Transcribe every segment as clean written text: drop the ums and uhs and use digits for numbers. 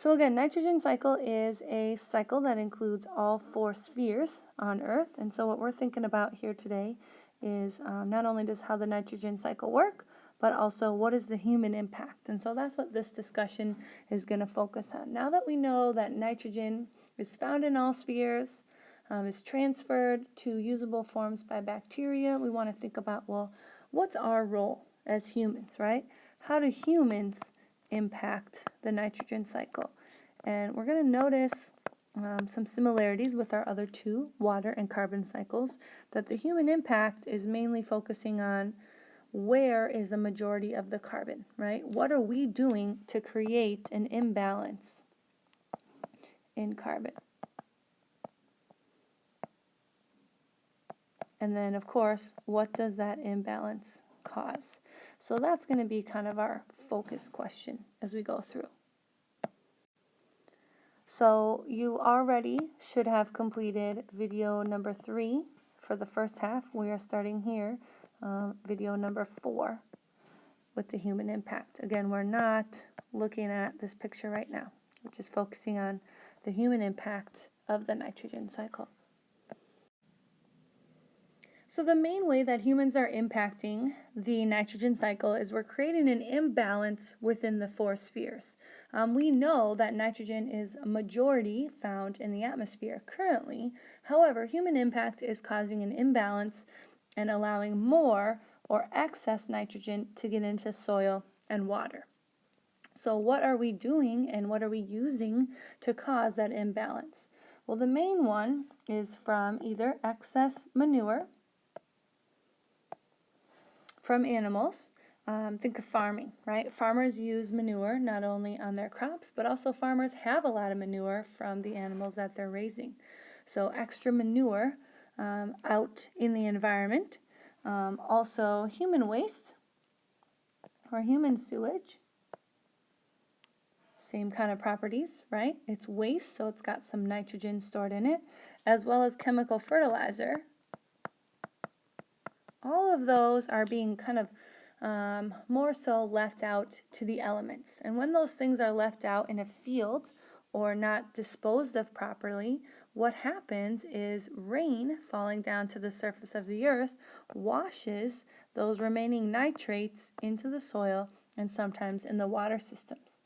So again, nitrogen cycle is a cycle that includes all 4 spheres on Earth. And so what we're thinking about here today is not only does how the nitrogen cycle work, but also what is the human impact. And so that's what this discussion is going to focus on. Now that we know that nitrogen is found in all spheres, is transferred to usable forms by bacteria, we want to think about, well, what's our role as humans, right? How do humans impact the nitrogen cycle? And we're going to notice some similarities with our other 2, water and carbon cycles, that the human impact is mainly focusing on where is a majority of the carbon, right? What are we doing to create an imbalance in carbon? And then, of course, what does that imbalance cause? So that's going to be kind of our focus question as we go through. So you already should have completed video number 3 for the first half. We are starting here, video number 4 with the human impact. Again, we're not looking at this picture right now. We're just focusing on the human impact of the nitrogen cycle. So the main way that humans are impacting the nitrogen cycle is we're creating an imbalance within the 4 spheres. We know that nitrogen is a majority found in the atmosphere currently. However, human impact is causing an imbalance and allowing more or excess nitrogen to get into soil and water. So what are we doing and what are we using to cause that imbalance? Well, the main one is from either excess manure from animals. Think of farming, right? Farmers use manure not only on their crops, but also farmers have a lot of manure from the animals that they're raising. So extra manure out in the environment. Also human waste or human sewage. Same kind of properties, right? It's waste, so it's got some nitrogen stored in it, as well as chemical fertilizer. All of those are being kind of more so left out to the elements. And when those things are left out in a field or not disposed of properly, what happens is rain falling down to the surface of the earth washes those remaining nitrates into the soil and sometimes in the water systems.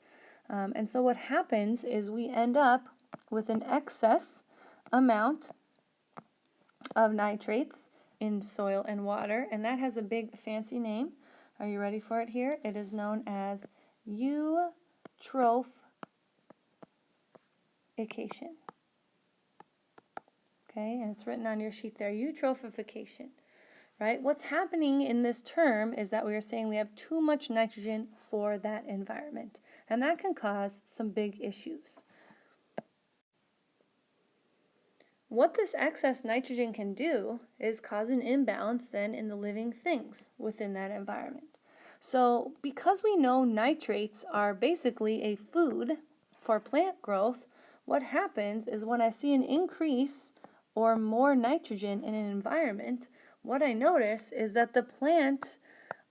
And so what happens is we end up with an excess amount of nitrates in soil and water, and that has a big fancy name. Are you ready for it here? It is known as eutrophication. Okay, and it's written on your sheet there, eutrophication. Right? What's happening in this term is that we are saying we have too much nitrogen for that environment, and that can cause some big issues. What this excess nitrogen can do is cause an imbalance then in the living things within that environment. So because we know nitrates are basically a food for plant growth, what happens is when I see an increase or more nitrogen in an environment, what I notice is that the plants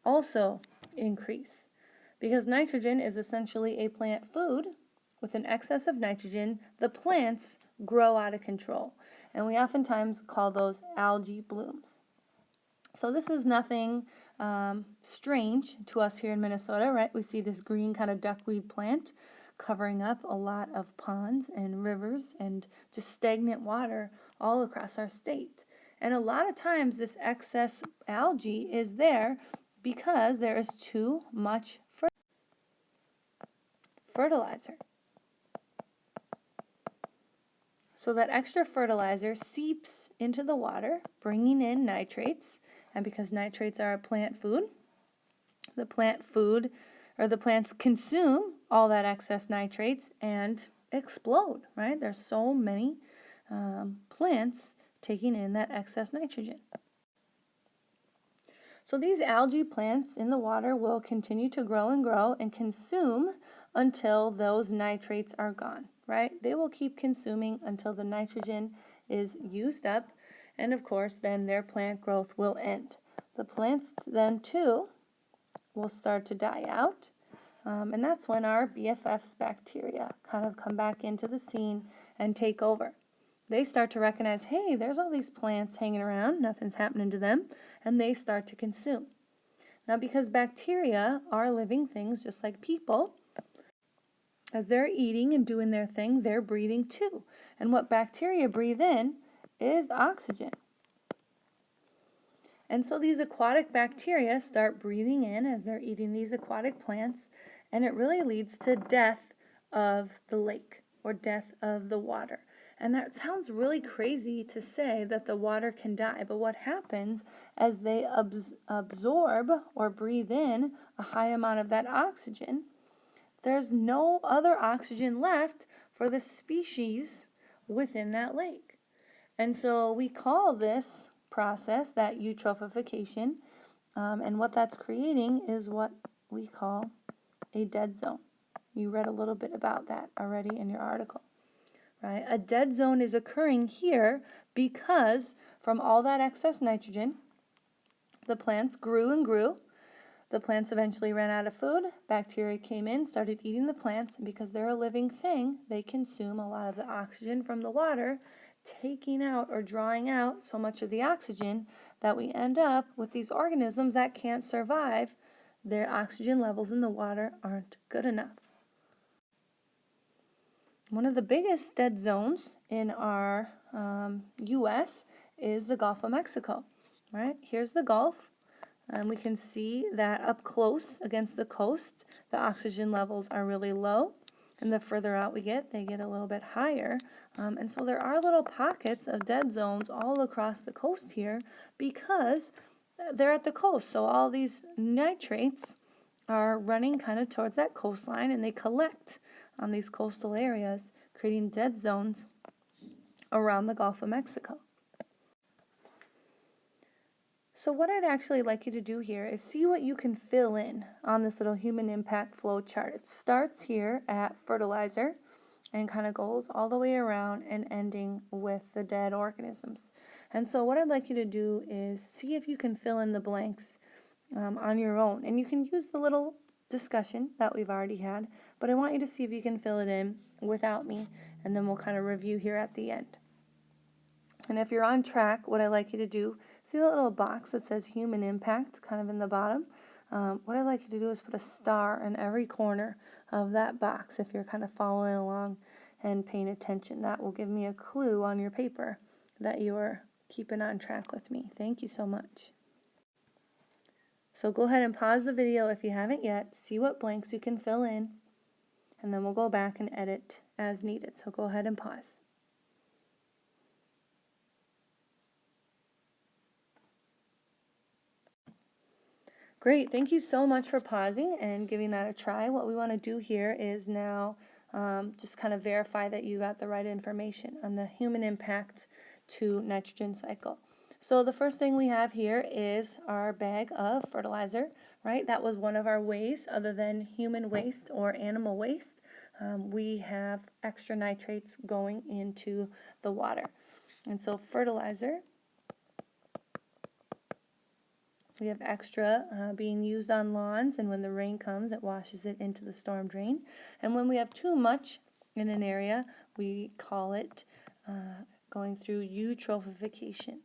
also increase. Because nitrogen is essentially a plant food, with an excess of nitrogen, the plants grow out of control. And we oftentimes call those algae blooms. So this is nothing strange to us here in Minnesota, right? We see this green kind of duckweed plant covering up a lot of ponds and rivers and just stagnant water all across our state. And a lot of times this excess algae is there because there is too much fertilizer. So that extra fertilizer seeps into the water, bringing in nitrates, and because nitrates are a plant food, the plants consume all that excess nitrates and explode, right? There's so many plants taking in that excess nitrogen. So these algae plants in the water will continue to grow and consume until those nitrates are gone, right? They will keep consuming until the nitrogen is used up, and of course then their plant growth will end. The plants then too will start to die out, And that's when our BFFs bacteria kind of come back into the scene and take over. They start to recognize, hey, there's all these plants hanging around, nothing's happening to them, and they start to consume. Now, because bacteria are living things just like people, as they're eating and doing their thing, they're breathing too. And what bacteria breathe in is oxygen. And so these aquatic bacteria start breathing in as they're eating these aquatic plants, and it really leads to death of the lake or death of the water. And that sounds really crazy to say that the water can die, but what happens as they absorb or breathe in a high amount of that oxygen, there's no other oxygen left for the species within that lake. And so we call this process that eutrophication, and what that's creating is what we call a dead zone. You read a little bit about that already in your article, right? A dead zone is occurring here because from all that excess nitrogen, the plants grew and grew. The plants eventually ran out of food. Bacteria came in, started eating the plants, and because they're a living thing, they consume a lot of the oxygen from the water, taking out or drawing out so much of the oxygen that we end up with these organisms that can't survive. Their oxygen levels in the water aren't good enough. One of the biggest dead zones in our U.S. is the Gulf of Mexico, right? Here's the Gulf. And we can see that up close against the coast, the oxygen levels are really low. And the further out we get, they get a little bit higher. And so there are little pockets of dead zones all across the coast here because they're at the coast. So all these nitrates are running kind of towards that coastline, and they collect on these coastal areas, creating dead zones around the Gulf of Mexico. So what I'd actually like you to do here is see what you can fill in on this little human impact flow chart. It starts here at fertilizer and kind of goes all the way around and ending with the dead organisms. And so what I'd like you to do is see if you can fill in the blanks on your own. And you can use the little discussion that we've already had, but I want you to see if you can fill it in without me, and then we'll kind of review here at the end. And if you're on track, what I'd like you to do, see the little box that says human impact kind of in the bottom? What I'd like you to do is put a star in every corner of that box if you're kind of following along and paying attention. That will give me a clue on your paper that you are keeping on track with me. Thank you so much. So go ahead and pause the video if you haven't yet. See what blanks you can fill in, and then we'll go back and edit as needed. So go ahead and pause. Great, thank you so much for pausing and giving that a try. What we want to do here is now just kind of verify that you got the right information on the human impact to nitrogen cycle. So the first thing we have here is our bag of fertilizer, right? That was one of our ways other than human waste or animal waste. We have extra nitrates going into the water. And so fertilizer, we have extra being used on lawns, and when the rain comes, it washes it into the storm drain. And when we have too much in an area, we call it going through eutrophication,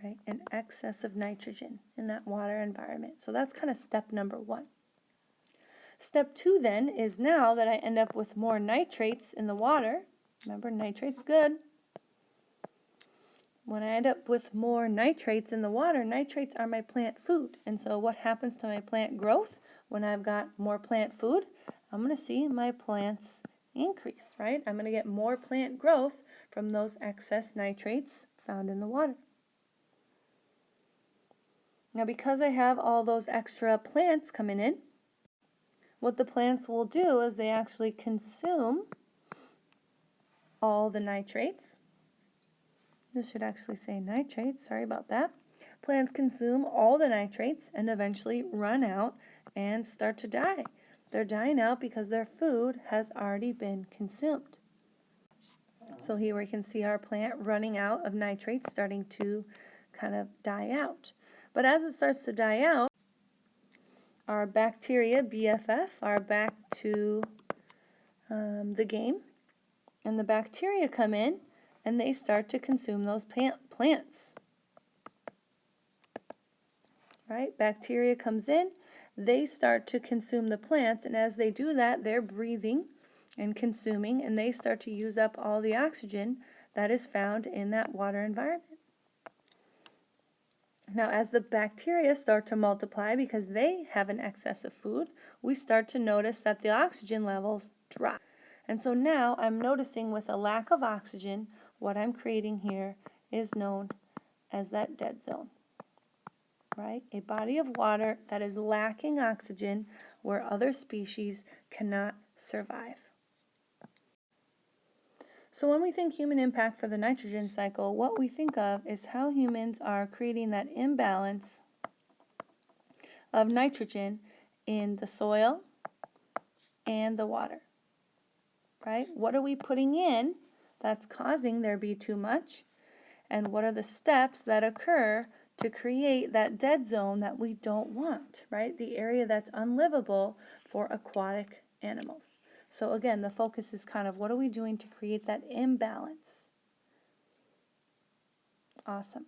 right? An excess of nitrogen in that water environment. So that's kind of step number one. Step two then is now that I end up with more nitrates in the water. Remember, nitrate's good. When I end up with more nitrates in the water, nitrates are my plant food. And so what happens to my plant growth when I've got more plant food? I'm going to see my plants increase, right? I'm going to get more plant growth from those excess nitrates found in the water. Now, because I have all those extra plants coming in, what the plants will do is they actually consume all the nitrates. This should actually say nitrates, sorry about that. Plants consume all the nitrates and eventually run out and start to die. They're dying out because their food has already been consumed. So here we can see our plant running out of nitrates, starting to kind of die out. But as it starts to die out, our bacteria, BFF, are back to the game. And the bacteria come in and they start to consume those plants. Right? Bacteria comes in, they start to consume the plants, and as they do that, they're breathing and consuming, and they start to use up all the oxygen that is found in that water environment. Now, as the bacteria start to multiply because they have an excess of food, we start to notice that the oxygen levels drop. And so now I'm noticing with a lack of oxygen, what I'm creating here is known as that dead zone. Right? A body of water that is lacking oxygen where other species cannot survive. So when we think human impact for the nitrogen cycle, what we think of is how humans are creating that imbalance of nitrogen in the soil and the water. Right? What are we putting in that's causing there be too much? And what are the steps that occur to create that dead zone that we don't want, right? The area that's unlivable for aquatic animals. So again, the focus is kind of what are we doing to create that imbalance? Awesome.